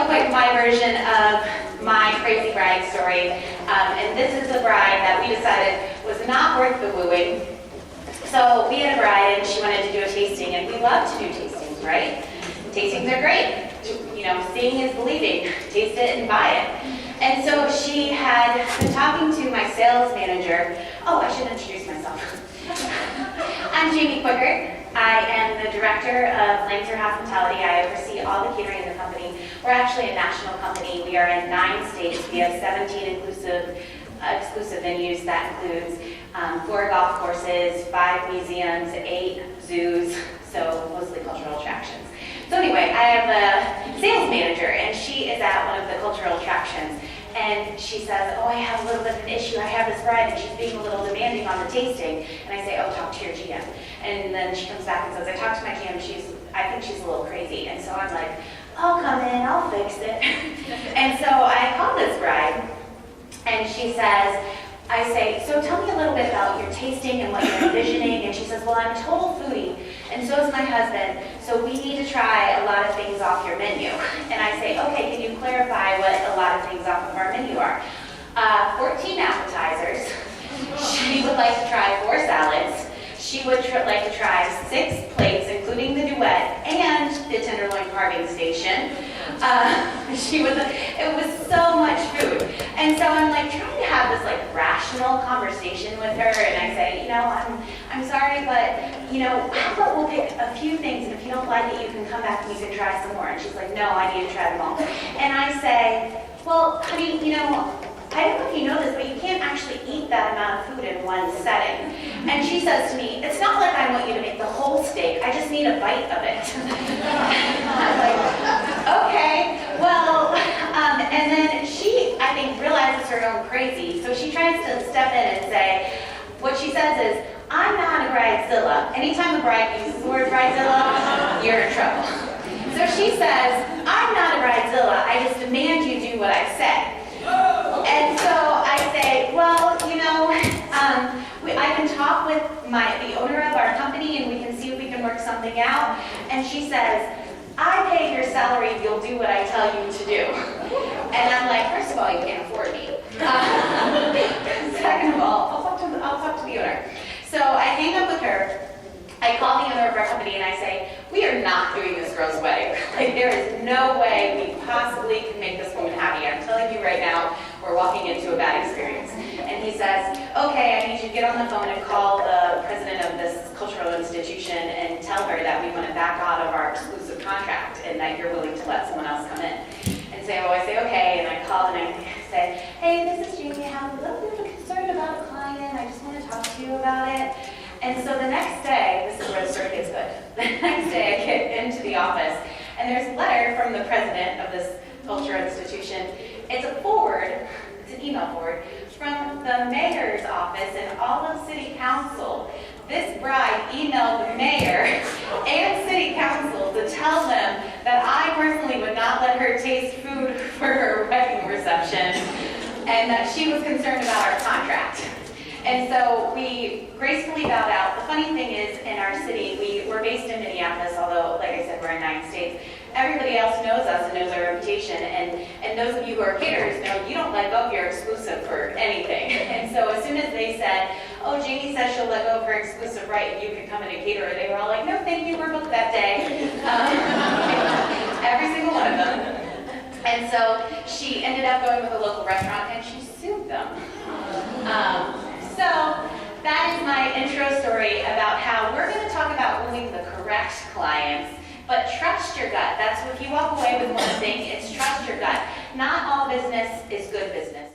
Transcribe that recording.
real quick my version of my crazy bride story. And this is a bride that we decided was not worth the wooing. So we had a bride and she wanted to do a tasting, and we love to do tastings, right? Tastings are great. You know, seeing is believing. Taste it and buy it. And so she had been talking to my sales manager. Oh, I should introduce myself. I'm Quickert. I am the director of Lancer Hospitality. I oversee all the catering in the company. We're actually a national company. We are in 9 states. We have 17 exclusive venues. That includes 4 golf courses, 5 museums, 8 zoos, so mostly cultural attractions. So anyway, I have a sales manager, and she is at one of the cultural attractions. And she says, oh, I have a little bit of an issue. I have this bride, and she's being a little demanding on the tasting. And I say, oh, talk to your GM. And then she comes back and says, I talked to my GM. I think she's a little crazy. And so I'm like, I'll come in, I'll fix it. And so I call this bride, and she says, I say, so tell me a little bit about your tasting and what you're envisioning. And she says, well, I'm a total foodie, and so is my husband, so we need to try a lot of things off your menu. And I say, okay, can you clarify what a lot of things off of our menu are? 14 appetizers. She would like to try 4 salads. She would like to try 6 plates, including the duet and the tenderloin carving station. It was so much food. And so I'm like trying to have this like rational conversation with her, and I say, you know, I'm sorry, but you know, how about we'll pick a few things, and if you don't like it, you can come back and you can try some more. And she's like, no, I need to try them all. And I say, well, honey, you know, I don't know if you know this, but you can't actually eat that amount of food in one setting. And she says to me, it's not like I want you to make the whole steak, I just need a bite of it. I'm like, okay, well, and then she, I think, realizes her own crazy, so she tries to step in and say, what she says is, I'm not a bridezilla. Anytime a bride uses the word bridezilla, you're in trouble. So she says, I'm not a bridezilla, I just demand you do what I say. And so I say, well, you know, I can talk with the owner of our company, and we can see if we can work something out. And she says, I pay your salary if you'll do what I tell you to do. And I'm like, first of all, you can't afford me. Second of all, I'll talk to the owner. So I hang up with her. I call the owner of our company and I say, we are not doing this girl's wedding. Like, there is no way we possibly can make this woman happy. I'm telling you right now, we're walking into a bad experience. And he says, okay, I need you to get on the phone and call the president of this cultural institution and tell her that we want to back out of our exclusive contract and that you're willing to let someone else come in. And so I say, okay, and I call and I say, hey, this is Jamie. I have a little bit of concern about a client. I just want to talk to you about it. And so the next day, this is where the story gets good. The next day I get into the office, and there's a letter from the president of this cultural institution. It's a forward, it's an email forward, from the mayor's office and all of city council. This bride emailed the mayor and city council to tell them that I personally would not let her taste food for her wedding reception, and that she was concerned about our contract. And so we gracefully bowed out. The funny thing is, in our city, we're based in Minneapolis, although, like I said, we're in 9 states. Everybody else knows us and knows our reputation, and those of you who are caterers know you don't let go of your exclusive for anything. And so as soon as they said, oh, Jamie says she'll let go of her exclusive right and you can come in a caterer, they were all like, no, thank you, we're booked that day. Every single one of them. And so she ended up going with a local restaurant and she sued them. So that is my intro story about how we're going to talk about wooing the correct clients, but trust your gut. That's if you walk away with one thing, it's trust your gut. Not all business is good business.